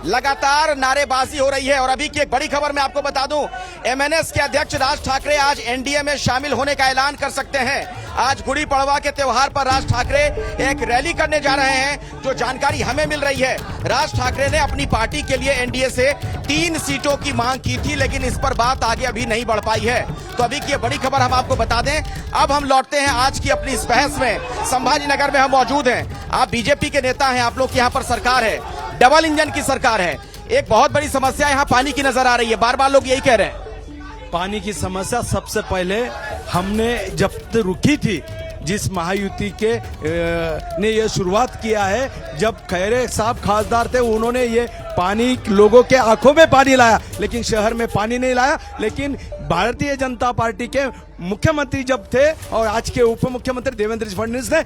लगातार नारेबाजी हो रही है। और अभी की एक बड़ी खबर मैं आपको बता दूं, एमएनएस के अध्यक्ष राज ठाकरे आज एनडीए में शामिल होने का ऐलान कर सकते हैं। आज गुड़ी पड़वा के त्योहार पर राज ठाकरे एक रैली करने जा रहे हैं। जो जानकारी हमें मिल रही है, राज ठाकरे ने अपनी पार्टी के लिए एनडीए से 3 सीटों की मांग की थी, लेकिन इस पर बात आगे अभी नहीं बढ़ पाई है। तो अभी की बड़ी खबर हम आपको बता दें। अब हम लौटते हैं आज की अपनी इस बहस में। संभाजी नगर में हम मौजूद हैं। आप बीजेपी के नेता हैं, आप लोग की यहाँ पर सरकार है, डबल इंजन की सरकार है। एक बहुत बड़ी समस्या यहाँ पानी की नजर आ रही है, बार बार लोग यही कह रहे हैं। पानी की समस्या सबसे पहले हमने जब रुकी थी, जिस महायुति के ने ये शुरुआत किया है, जब खैरे साहब खासदार थे, उन्होंने ये पानी लोगों के आंखों में पानी लाया, लेकिन शहर में पानी नहीं लाया। लेकिन भारतीय जनता पार्टी के मुख्यमंत्री जब थे और आज के उप मुख्यमंत्री देवेंद्र फडणवीस ने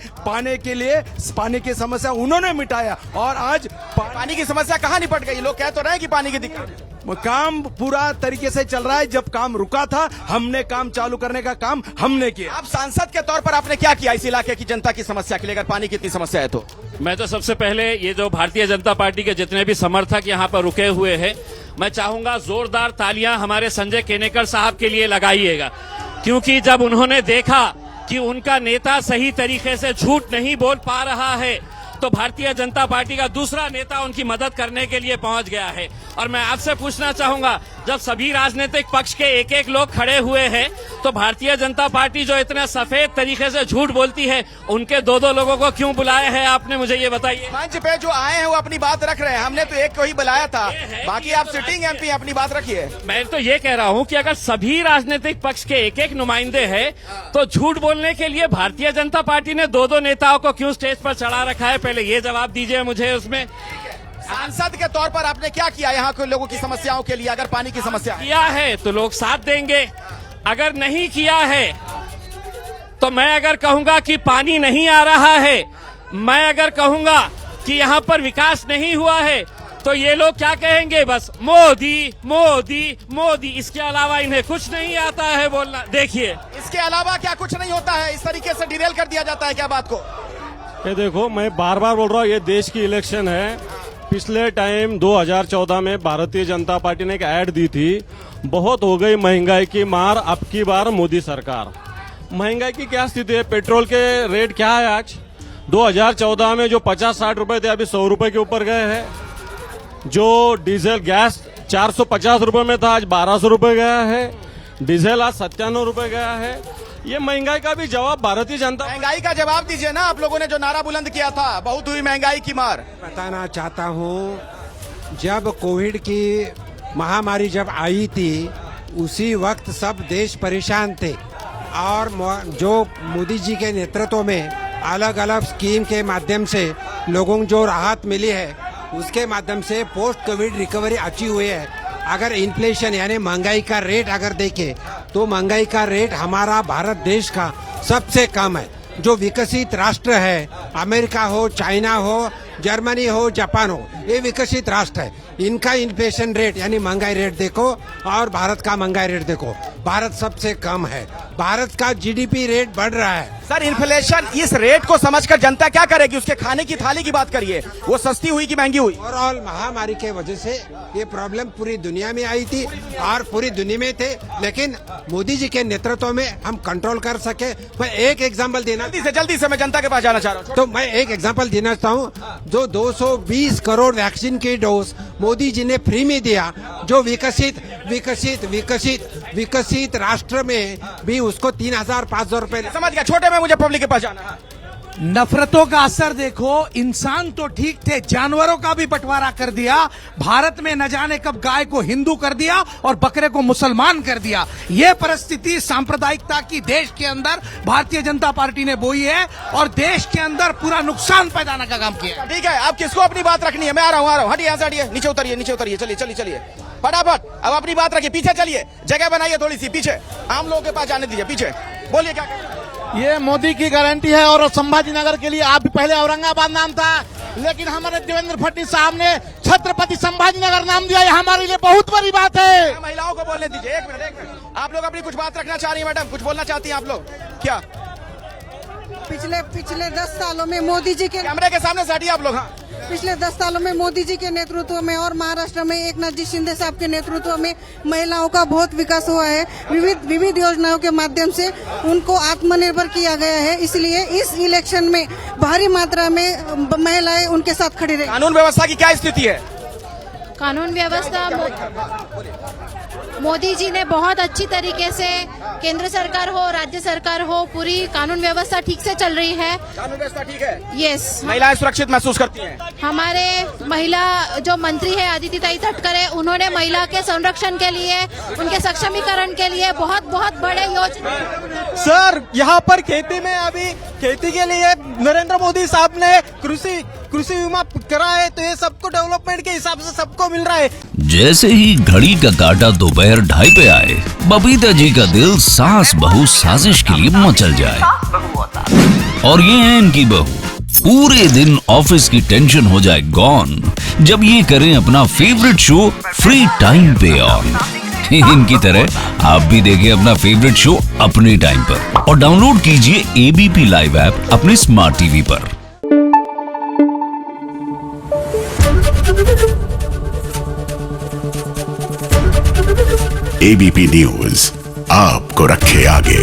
पानी की समस्या उन्होंने मिटाया। और आज पानी की समस्या कहाँ निपट गई? लोग कह तो रहे हैं कि पानी की दिक्कत, काम पूरा तरीके से चल रहा है। जब काम रुका था, हमने काम चालू करने का काम हमने किया। आप सांसद के तौर पर आपने क्या किया इस इलाके की जनता की समस्या के लिए, अगर पानी की इतनी समस्या है तो? मैं तो सबसे पहले ये जो भारतीय जनता पार्टी के जितने भी समर्थक यहाँ पर रुके हुए हैं, मैं चाहूंगा जोरदार तालियां हमारे संजय केनेकर साहब के लिए लगाइएगा, क्योंकि जब उन्होंने देखा कि उनका नेता सही तरीके से झूठ नहीं बोल पा रहा है, तो भारतीय जनता पार्टी का दूसरा नेता उनकी मदद करने के लिए पहुंच गया है। और मैं आपसे पूछना चाहूंगा, जब सभी राजनीतिक पक्ष के एक एक लोग खड़े हुए हैं, तो भारतीय जनता पार्टी जो इतने सफेद तरीके से झूठ बोलती है, उनके 2-2 लोगों को क्यों बुलाया है आपने, मुझे ये बताइए। मंच पे जो आए हैं वो अपनी बात रख रहे हैं, हमने तो एक को ही बुलाया था, बाकी आप सिटिंग एमपी अपनी बात रखिए। मैं तो ये कह रहा हूँ कि अगर सभी राजनीतिक पक्ष के एक एक नुमाइंदे हैं, तो झूठ बोलने के लिए भारतीय जनता पार्टी ने 2-2 नेताओं को क्यों स्टेज पर चढ़ा रखा है, पहले ये जवाब दीजिए मुझे। उसमें सांसद के तौर पर आपने क्या किया यहाँ के लोगों की समस्याओं के लिए, अगर पानी की समस्या किया है तो लोग साथ देंगे, अगर नहीं किया है तो मैं अगर कहूंगा कि पानी नहीं आ रहा है, मैं अगर कहूंगा कि यहाँ पर विकास नहीं हुआ है, तो ये लोग क्या कहेंगे? बस मोदी मोदी मोदी, इसके अलावा इन्हें कुछ नहीं आता है बोलना। देखिए, इसके अलावा क्या कुछ नहीं होता है? इस तरीके से डिरेल कर दिया जाता है क्या बात को? ये देखो, मैं बार बार बोल रहा हूँ, ये देश की इलेक्शन है। पिछले टाइम 2014 में भारतीय जनता पार्टी ने एक ऐड दी थी, बहुत हो गई महंगाई की मार, अब की बार मोदी सरकार। महंगाई की क्या स्थिति है? पेट्रोल के रेट क्या है आज? 2014 में जो 50-60 रुपए थे, अभी 100 रुपए के ऊपर गए हैं। जो डीजल गैस 450 रुपए में था, आज 1200 रुपए गया है। डीजल आज 97 रुपए गया है। ये महंगाई का भी जवाब भारतीय जनता। महंगाई का जवाब दीजिए ना, आप लोगों ने जो नारा बुलंद किया था, बहुत हुई महंगाई की मार। बताना चाहता हूँ, जब कोविड की महामारी जब आई थी, उसी वक्त सब देश परेशान थे, और जो मोदी जी के नेतृत्व में अलग अलग स्कीम के माध्यम से लोगों को जो राहत मिली है, उसके माध्यम से पोस्ट कोविड रिकवरी अच्छी हुई है। अगर इन्फ्लेशन यानी महंगाई का रेट अगर देखें, तो महंगाई का रेट हमारा भारत देश का सबसे कम है। जो विकसित राष्ट्र है, अमेरिका हो, चाइना हो, जर्मनी हो, जापान हो, ये विकसित राष्ट्र है। इनका इन्फ्लेशन रेट यानी महंगाई रेट देखो और भारत का महंगाई रेट देखो, भारत सबसे कम है। भारत का जीडीपी रेट बढ़ रहा है। सर, इन्फ्लेशन इस रेट को समझकर जनता क्या करेगी? उसके खाने की थाली की बात करिए, वो सस्ती हुई कि महंगी हुई? ओवरऑल महामारी के वजह से ये प्रॉब्लम पूरी दुनिया में आई थी और पूरी दुनिया में थे, लेकिन मोदी जी के नेतृत्व में हम कंट्रोल कर सके। मैं एक एग्जांपल देना, जल्दी से मैं जनता के पास जाना चाह रहा हूँ। तो मैं एक एग्जांपल देना चाहता हूँ। जो 220 करोड़ वैक्सीन की डोज मोदी जी ने फ्री में दिया, जो विकसित राष्ट्र में भी उसको 3,500 रुपए। समझ गया, छोटे में मुझे पब्लिक के पास जाना है। नफरतों का असर देखो, इंसान तो ठीक थे, जानवरों का भी बंटवारा कर दिया। भारत में न जाने कब गाय को हिंदू कर दिया और बकरे को मुसलमान कर दिया। ये परिस्थिति सांप्रदायिकता की देश के अंदर भारतीय जनता पार्टी ने बोई है और देश के अंदर पूरा नुकसान पैदा करने का काम किया। ठीक है, आप किसको अपनी बात रखनी है? मैं आ रहा हूँ, हटिए यहाँ से, हटिए, नीचे उतरिए, चलिए फटाफट। अब अपनी बात रखिए, पीछे चलिए, जगह बनाइए थोड़ी सी पीछे, आम लोगों के पास जाने दीजिए। पीछे बोलिए क्या? ये मोदी की गारंटी है। और संभाजी नगर के लिए आप पहले औरंगाबाद नाम था, लेकिन हमारे देवेंद्र फडणवीस साहब ने छत्रपति संभाजी नगर नाम दिया। ये हमारे लिए बहुत बड़ी बात है। महिलाओं को बोलने दीजिए, एक मिनट। आप लोग अपनी कुछ बात रखना चाह रही है मैडम, कुछ बोलना चाहती हैं आप लोग क्या? पिछले 10 सालों में मोदी जी के कैमरे के सामने से हटिए आप लोग। हाँ, पिछले 10 सालों में मोदी जी के नेतृत्व में और महाराष्ट्र में एकनाथ जी शिंदे साहब के नेतृत्व में महिलाओं का बहुत विकास हुआ है। विविध योजनाओं के माध्यम से उनको आत्मनिर्भर किया गया है। इसलिए इस इलेक्शन में भारी मात्रा में महिलाएं उनके साथ खड़ी रही। कानून व्यवस्था की क्या स्थिति है? कानून व्यवस्था मोदी जी ने बहुत अच्छी तरीके से, केंद्र सरकार हो राज्य सरकार हो, पूरी कानून व्यवस्था ठीक से चल रही है। कानून व्यवस्था ठीक है? यस। महिलाएं सुरक्षित महसूस करती हैं? हमारे महिला जो मंत्री है अदिति ताई तटकरे, उन्होंने महिला के संरक्षण के लिए, उनके सक्षमीकरण के लिए बहुत बहुत बड़े योजना। सर, यहाँ पर खेती में अभी खेती के लिए नरेंद्र मोदी साहब ने कृषि बीमा करा है, तो ये सबको डेवलपमेंट के हिसाब से सबको मिल रहा है। जैसे ही घड़ी का काटा दोपहर 2:30 पे आए, बबीता जी का दिल सास बहू साजिश के लिए मचल जाए। और ये है इनकी बहू, पूरे दिन ऑफिस की टेंशन हो जाए गॉन जब ये करें अपना फेवरेट शो फ्री टाइम पे ऑन। इनकी तरह आप भी देखिए अपना फेवरेट शो अपने टाइम पर और डाउनलोड कीजिए एबीपी लाइव ऐप अपने स्मार्ट टीवी पर। एबीपी न्यूज आपको रखे आगे।